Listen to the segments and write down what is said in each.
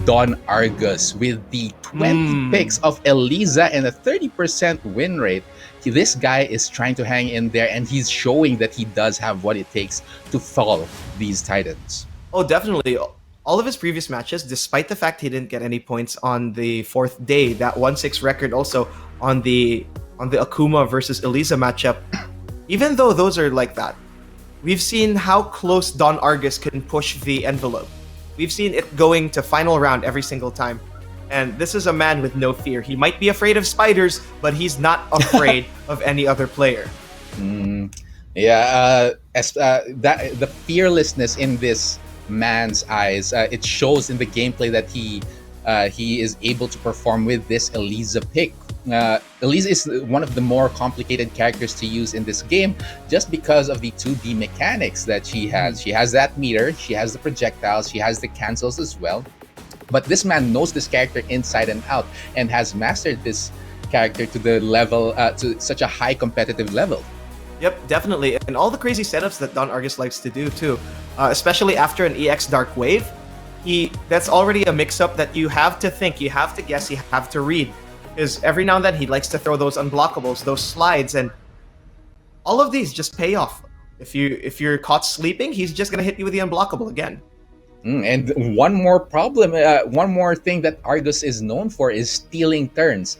Don Argus with the 20 picks of Eliza and a 30% win rate. This guy is trying to hang in there, and he's showing that he does have what it takes to fall these Titans. Oh, definitely. All of his previous matches, despite the fact he didn't get any points on the 4th day, that 1-6 record also on the Akuma versus Eliza matchup, even though those are like that, we've seen how close Don Argus can push the envelope. We've seen it going to final round every single time. And this is a man with no fear. He might be afraid of spiders, but he's not afraid of any other player. The fearlessness in this man's eyes, it shows in the gameplay that he is able to perform with this Eliza pick. Eliza is one of the more complicated characters to use in this game just because of the 2D mechanics that she has. She has that meter, she has the projectiles, she has the cancels as well. But this man knows this character inside and out and has mastered this character to the level, to such a high competitive level. Yep, definitely. And all the crazy setups that Don Argus likes to do too, especially after an EX Dark Wave, that's already a mix-up that you have to think, you have to guess, you have to read. Because every now and then he likes to throw those unblockables, those slides, and all of these just pay off. If you're caught sleeping, he's just gonna hit you with the unblockable again. And one more problem, one more thing that Argus is known for is stealing turns.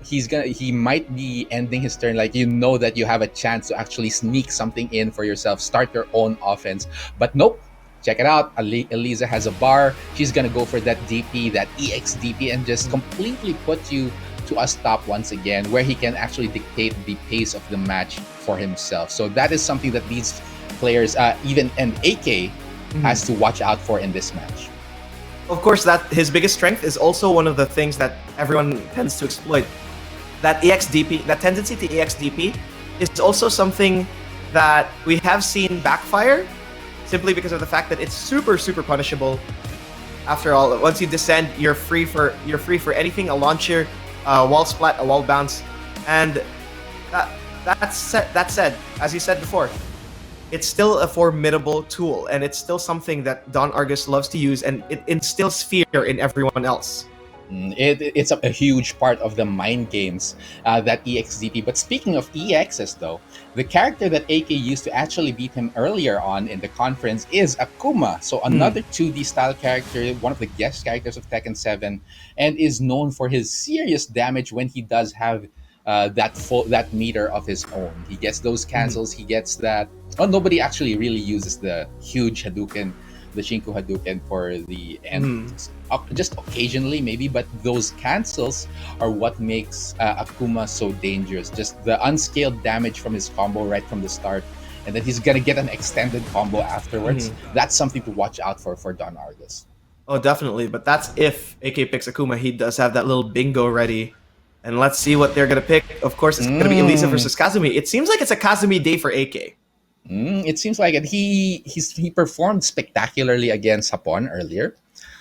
He might be ending his turn, like, you know that you have a chance to actually sneak something in for yourself, start your own offense. But nope, check it out. Eliza has a bar. She's gonna go for that DP, that EX DP, and just completely put you to a stop once again, where he can actually dictate the pace of the match for himself. So that is something that these players, even AK, has to watch out for in this match. Of course, that his biggest strength is also one of the things that everyone tends to exploit. That EX DP, that tendency to EX DP, is also something that we have seen backfire, simply because of the fact that it's super punishable. After all, once you descend, you're free for anything: a launcher, a wall splat, a wall bounce, and that said, as you said before, it's still a formidable tool, and it's still something that Don Argus loves to use, and it instills fear in everyone else. It's a huge part of the mind games, that EXDP. But speaking of EXs though, the character that AK used to actually beat him earlier on in the conference is Akuma. So another 2D style character, one of the guest characters of Tekken 7, and is known for his serious damage when he does have that meter of his own. He gets those cancels, he gets that. Oh, nobody actually really uses the huge Hadouken, the Shinku Hadouken for the end. Just occasionally maybe, but those cancels are what makes Akuma so dangerous. Just the unscaled damage from his combo right from the start, and then he's gonna get an extended combo afterwards. That's something to watch out for Don Argus. Oh, definitely. But that's if AK picks Akuma. He does have that little bingo ready. And let's see what they're gonna pick. Of course, it's gonna be Eliza versus Kazumi. It seems like it's a Kazumi day for AK. It seems like it. He performed spectacularly against Japón earlier,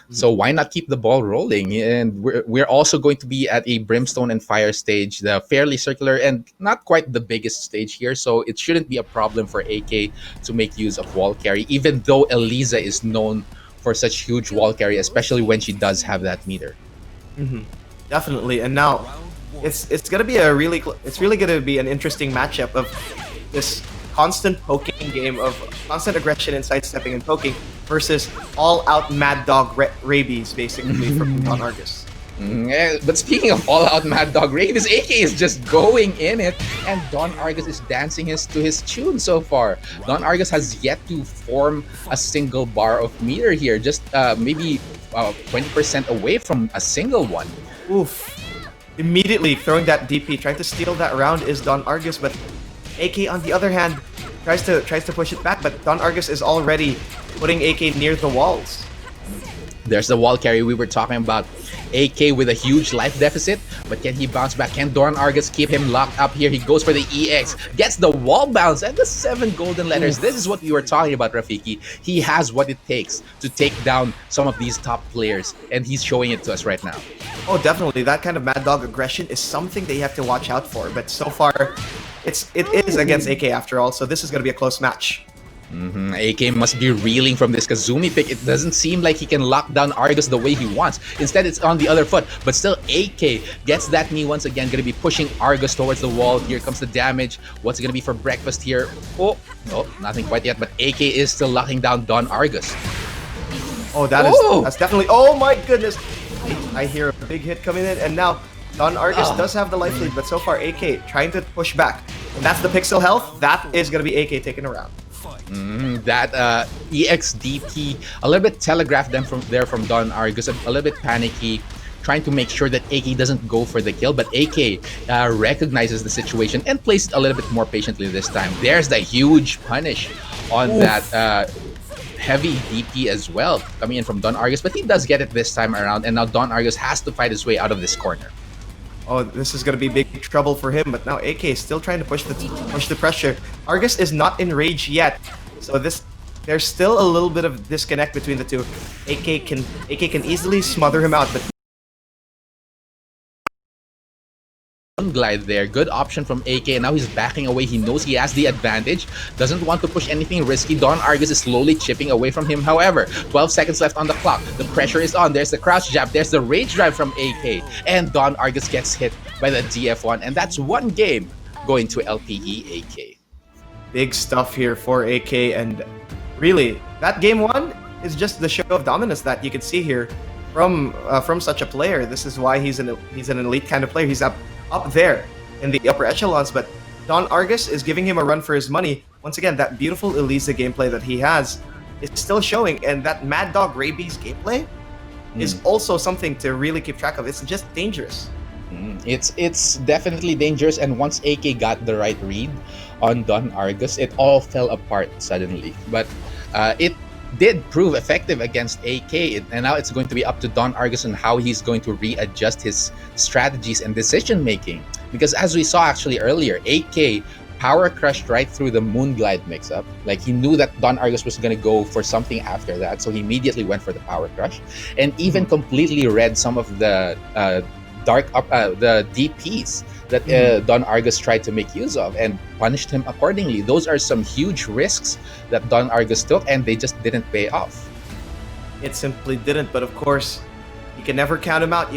so why not keep the ball rolling? And we're also going to be at a Brimstone and Fire stage, the fairly circular and not quite the biggest stage here, so it shouldn't be a problem for AK to make use of wall carry, even though Eliza is known for such huge wall carry, especially when she does have that meter. Definitely. And now it's gonna be really gonna be an interesting matchup of this constant poking game of constant aggression and sidestepping and poking versus all-out Mad Dog rabies, basically, from Don Argus. But speaking of all-out Mad Dog rabies, AK is just going in it, and Don Argus is dancing to his tune so far. Don Argus has yet to form a single bar of meter here, just maybe 20% away from a single one. Oof. Immediately throwing that DP, trying to steal that round is Don Argus, but AK, on the other hand, tries to push it back, but Don Argus is already putting AK near the walls. There's the wall carry we were talking about. AK with a huge life deficit, but can he bounce back? Can Don Argus keep him locked up here? He goes for the EX, gets the wall bounce, and the 7 golden letters. This is what we were talking about, Rafiki. He has what it takes to take down some of these top players, and he's showing it to us right now. Oh, definitely. That kind of Mad Dog aggression is something that you have to watch out for, but so far, it is against AK after all, so this is going to be a close match. AK must be reeling from this Kazumi pick. It doesn't seem like he can lock down Argus the way he wants. Instead, it's on the other foot. But still, AK gets that knee once again. Going to be pushing Argus towards the wall. Here comes the damage. What's it going to be for breakfast here? Oh, no, nothing quite yet. But AK is still locking down Don Argus. Oh, that's definitely... Oh my goodness! I hear a big hit coming in, and now Don Argus does have the life lead, but so far AK trying to push back. And that's the pixel health. That is going to be AK taking a round. That EXDP, a little bit telegraphed them from Don Argus, a little bit panicky, trying to make sure that AK doesn't go for the kill, but AK recognizes the situation and plays it a little bit more patiently this time. There's the huge punish on that heavy DP as well, coming in from Don Argus, but he does get it this time around, and now Don Argus has to fight his way out of this corner. Oh, this is going to be big trouble for him, but now AK is still trying to push the pressure. Argus is not in rage yet, so there's still a little bit of disconnect between the two. AK can easily smother him out, but Glide there, good option from AK, and now he's backing away. He knows he has the advantage, doesn't want to push anything risky. Don Argus is slowly chipping away from him. However, 12 seconds left on the clock. The pressure is on. There's the crouch jab, there's the rage drive from AK, and Don Argus gets hit by the DF1, and that's one game going to LPE.AK. Big stuff here for AK, and really, that game one is just the show of dominance that you can see here from such a player. This is why he's an elite kind of player. He's up there in the upper echelons, but Don Argus is giving him a run for his money. Once again, that beautiful Elisa gameplay that he has is still showing, and that Mad Dog Rabies gameplay is also something to really keep track of. It's just dangerous. It's definitely dangerous, and once AK got the right read on Don Argus, it all fell apart suddenly. But it did prove effective against AK, and now it's going to be up to Don Argus on how he's going to readjust his strategies and decision making. Because as we saw actually earlier, AK power crushed right through the Moonglide mix-up. Like, he knew that Don Argus was going to go for something after that, so he immediately went for the power crush, and even completely read some of the the DPs that Don Argus tried to make use of and punished him accordingly. Those are some huge risks that Don Argus took, and they just didn't pay off. It simply didn't, but of course, you can never count him out.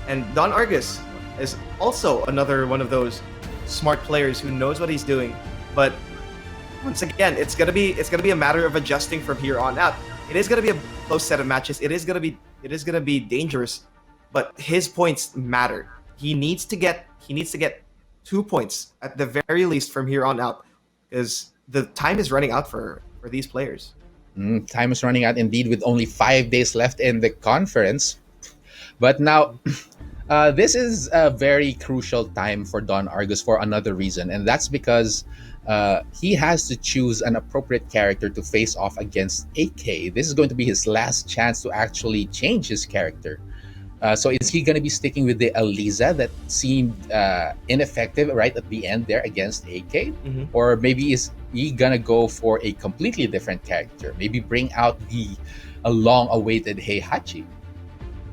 And Don Argus is also another one of those smart players who knows what he's doing. But once again, it's gonna be a matter of adjusting from here on out. It is gonna be a close set of matches. It is gonna be dangerous, but his points matter. He needs to get 2 points at the very least from here on out, because the time is running out for these players. Time is running out indeed, with only 5 days left in the conference. But now, this is a very crucial time for Don Argus for another reason, and that's because he has to choose an appropriate character to face off against AK. This is going to be his last chance to actually change his character. So is he going to be sticking with the Elisa that seemed ineffective right at the end there against AK? Or maybe is he going to go for a completely different character? Maybe bring out the long-awaited Heihachi?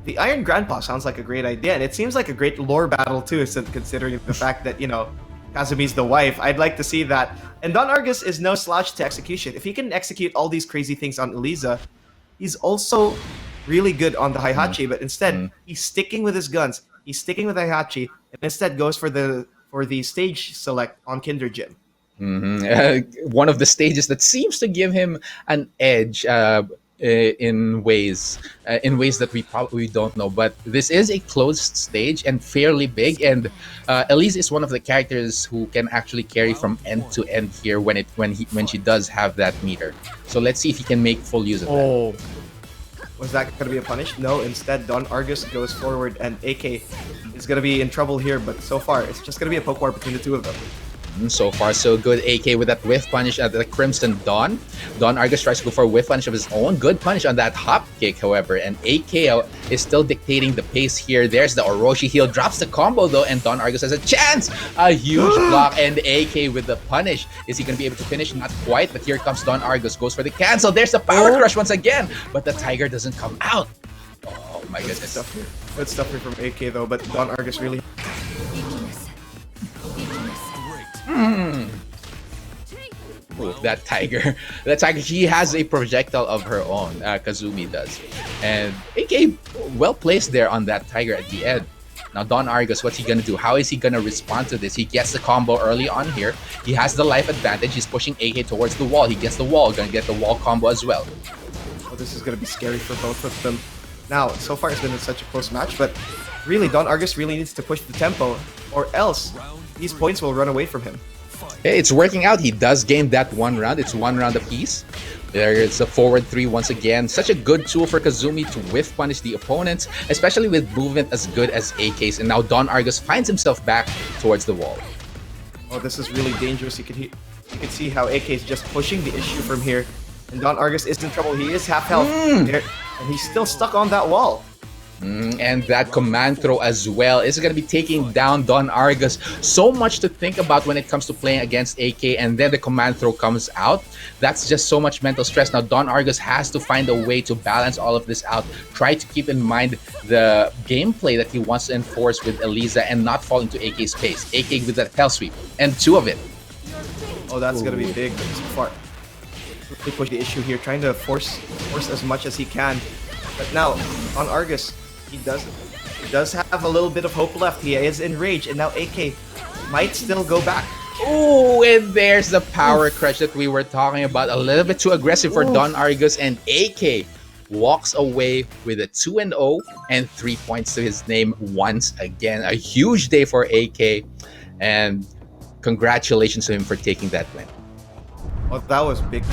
The Iron Grandpa sounds like a great idea, and it seems like a great lore battle too, considering the fact that, Kazumi's the wife. I'd like to see that. And Don Argus is no slouch to execution. If he can execute all these crazy things on Elisa, he's also really good on the Heihachi, but instead he's sticking with his guns. He's sticking with Heihachi, and instead goes for the stage select on Kinder Jin. One of the stages that seems to give him an edge in ways that we probably don't know. But this is a closed stage and fairly big, and Elise is one of the characters who can actually carry from end to end here when she does have that meter. So let's see if he can make full use of that. Was that going to be a punish? No, instead Don Argus goes forward, and AK is going to be in trouble here, but so far it's just going to be a poke war between the two of them. So far, so good. AK with that whiff punish at the Crimson Dawn. Don Argus tries to go for a whiff punish of his own. Good punish on that hop kick, however. And AK is still dictating the pace here. There's the Orochi heel. Drops the combo, though. And Don Argus has a chance. A huge block. And AK with the punish. Is he going to be able to finish? Not quite. But here comes Don Argus. Goes for the cancel. There's the power crush once again. But the Tiger doesn't come out. Oh, my goodness. Good stuff here from AK, though. But Don Argus really... Ooh. out that tiger. That tiger, she has a projectile of her own. Kazumi does, and AK well placed there on that tiger at the end. Now Don Argus, what's he gonna do? How is he gonna respond to this? He gets the combo early on here. He has the life advantage. He's pushing AK towards the wall. He gets the wall. Gonna get the wall combo as well. Oh, this is gonna be scary for both of them. Now, so far it's been such a close match, but really, Don Argus really needs to push the tempo, or else these points will run away from him. Hey, it's working out. He does gain that one round. It's one round apiece. There's a forward three once again. Such a good tool for Kazumi to whiff punish the opponents, especially with movement as good as AK's. And now Don Argus finds himself back towards the wall. Oh, this is really dangerous. You can see how AK is just pushing the issue from here. And Don Argus is in trouble. He is half health. There, and he's still stuck on that wall. And that command throw as well is going to be taking down Don Argus. So much to think about when it comes to playing against AK, and then the command throw comes out. That's just so much mental stress. Now Don Argus has to find a way to balance all of this out. Try to keep in mind the gameplay that he wants to enforce with Eliza and not fall into AK's pace. AK with that tail sweep and two of it. Oh, that's going to be big. So far, really push the issue here, trying to force as much as he can. But now, on Argus, he does have a little bit of hope left. He is in rage, and now AK might still go back. Oh, and there's the power crush that we were talking about. A little bit too aggressive for Don Argus, and AK walks away with a 2-0 and 3 points to his name once again. A huge day for AK, and congratulations to him for taking that win. Oh, that was big.